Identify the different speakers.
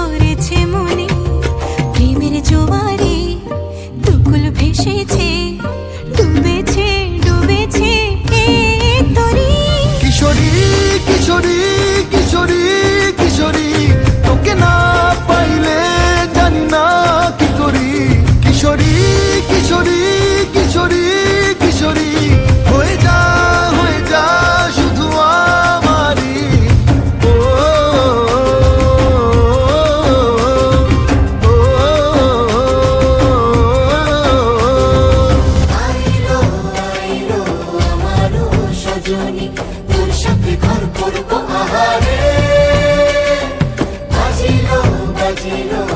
Speaker 1: করেছে মনে, প্রেমের জোয়ারে দুকুল ভেসেছে, ডুবেছে ডুবেছে এই তরি।
Speaker 2: কিশোরী কিশোরী কিশোরী কিশোরী, তোকে না পাইলে জানি না কি করি। কিশোরী কিশোরী কিশোরী কিশোরী, হয়ে যা শুধু আমারই। ও
Speaker 3: আইলো আইলো আমার সজনী, তোর সাথে ঘর করবো আহারে। বাজিলো বাজিলো